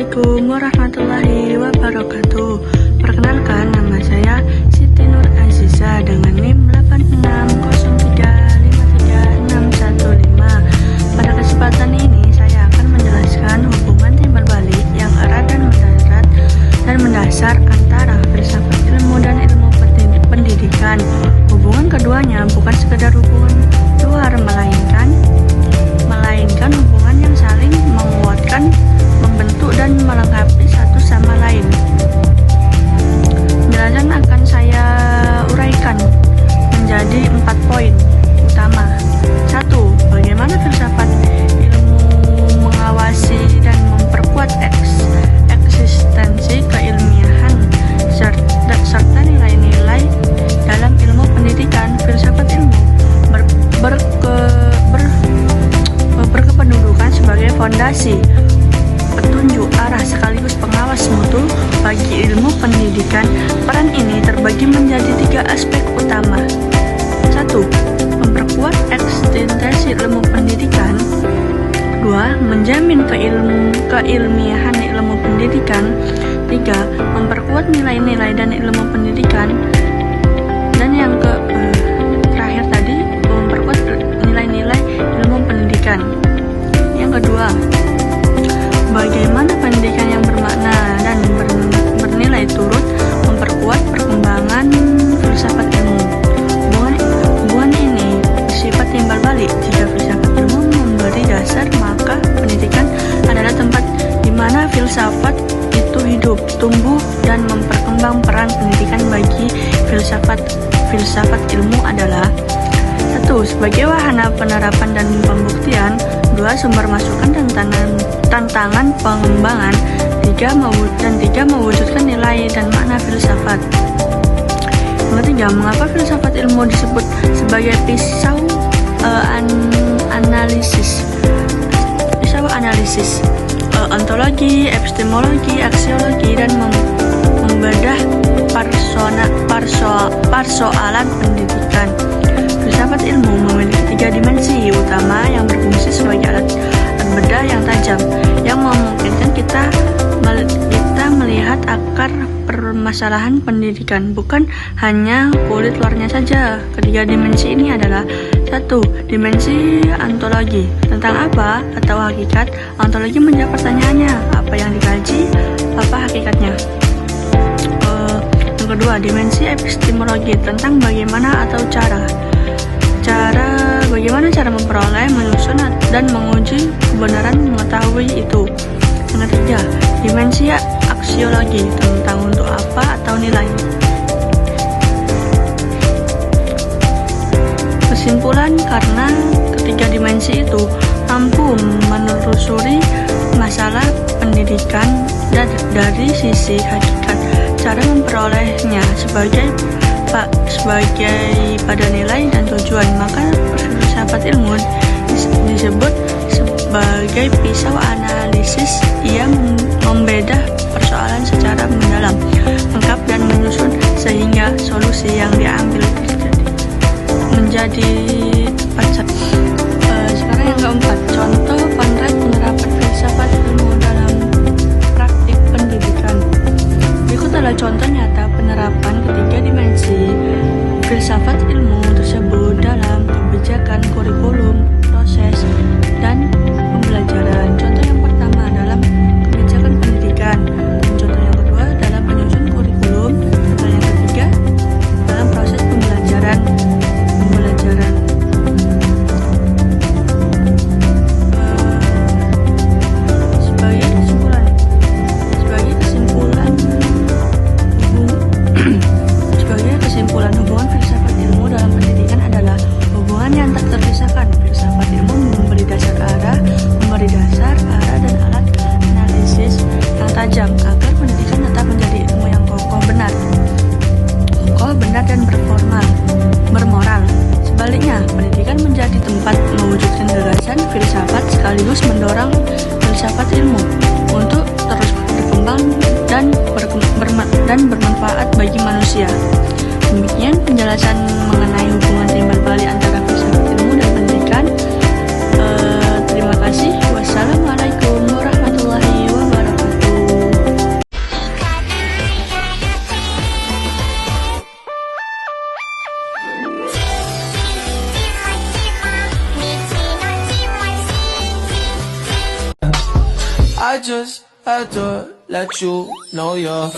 Assalamualaikum warahmatullahi wabarakatuh. Perkenalkan, nama saya Siti Nur Aziza dengan NIM 86035353615. Pada kesempatan ini saya akan menjelaskan hubungan timbal balik yang erat dan mendasar antara filsafat ilmu dan ilmu pendidikan. Hubungan keduanya bukan sekedar hubungan luar, melainkan hubungan yang saling menguatkan, membentuk dan melengkapi satu sama lain. Penjelasan akan saya uraikan menjadi 4 poin utama. 1. Bagaimana filsafat ilmu mengawasi dan memperkuat eksistensi keilmiahan serta nilai-nilai dalam ilmu pendidikan. Filsafat ilmu berkependudukan sebagai fondasi, petunjuk arah sekaligus pengawas mutu bagi ilmu pendidikan. Peran ini terbagi menjadi 3 aspek utama. 1. Memperkuat eksistensi ilmu pendidikan. 2. Menjamin keilmiahan ilmu pendidikan. 3. Memperkuat nilai-nilai dan ilmu pendidikan. Dan yang terakhir tadi, memperkuat nilai-nilai ilmu pendidikan. Yang kedua, bagaimana pendidikan yang bermakna dan bernilai turut memperkuat perkembangan filsafat ilmu. Hubungan ini bersifat timbal balik. Jika filsafat ilmu memberi dasar, maka pendidikan adalah tempat di mana filsafat itu hidup, tumbuh, dan memperkembang. Peran pendidikan bagi filsafat ilmu adalah: 1. Sebagai wahana penerapan dan pembuktian. 2. Sumber masukan dan tantangan pengembangan. 3. Mewujudkan nilai dan makna filsafat. Yang ketiga, mengapa filsafat ilmu disebut sebagai pisau analisis, ontologi, epistemologi, aksiologi, dan membedah persoalan pendidikan. Filsafat ilmu memiliki 3 dimensi utama yang berfungsi sebagai alat bedah yang tajam, yang memungkinkan kita melihat akar permasalahan pendidikan, bukan hanya kulit luarnya saja. Ketiga dimensi ini adalah: 1. Dimensi ontologi. Tentang apa atau hakikat? Ontologi menjawab pertanyaannya, apa yang dikaji, apa hakikatnya. Yang kedua, dimensi epistemologi. Tentang bagaimana atau bagaimana cara memperoleh, menyusun, dan menguji kebenaran mengetahui itu. Yang ketiga, dimensi aksiologi. Tentang untuk apa atau nilai. Kesimpulan, karena ketiga dimensi itu mampu menelusuri masalah pendidikan dari sisi hakikat, cara memperolehnya sebagai pada nilai dan tujuan, maka filsafat ilmu disebut sebagai pisau analisis. Ia membedah persoalan secara mendalam, lengkap, dan menyusun sehingga solusi yang diambil menjadi tepat. Sekarang yang keempat, contoh konkret penerapan filsafat ilmu dalam praktik pendidikan. Berikut adalah contoh nyata penerapan ketiga dimensi filsafat ilmu tersebut dalam kebijakan kurikulum, proses, dan pembelajaran. Contoh yang pertama dalam kebijakan pendidikan, dan contoh yang kedua dalam penyusun kurikulum, dan yang ketiga dalam proses pembelajaran. Sebagai kesimpulan, hubungan filsafat ilmu dalam pendidikan adalah hubungan yang tak terpisahkan. Filsafat ilmu memberi dasar arah dan alat analisis yang tajam agar pendidikan tetap menjadi ilmu yang kokoh, benar dan bermoral. Sebaliknya, pendidikan menjadi tempat mewujudkan gagasan filsafat sekaligus mendorong filsafat ilmu untuk terus berkembang dan bermanfaat bagi manusia. Demikian penjelasan mengenai hubungan timbal balik antara filsafat ilmu dan pendidikan. Terima kasih. Wassalamualaikum warahmatullahi wabarakatuh. I just had to let you know you're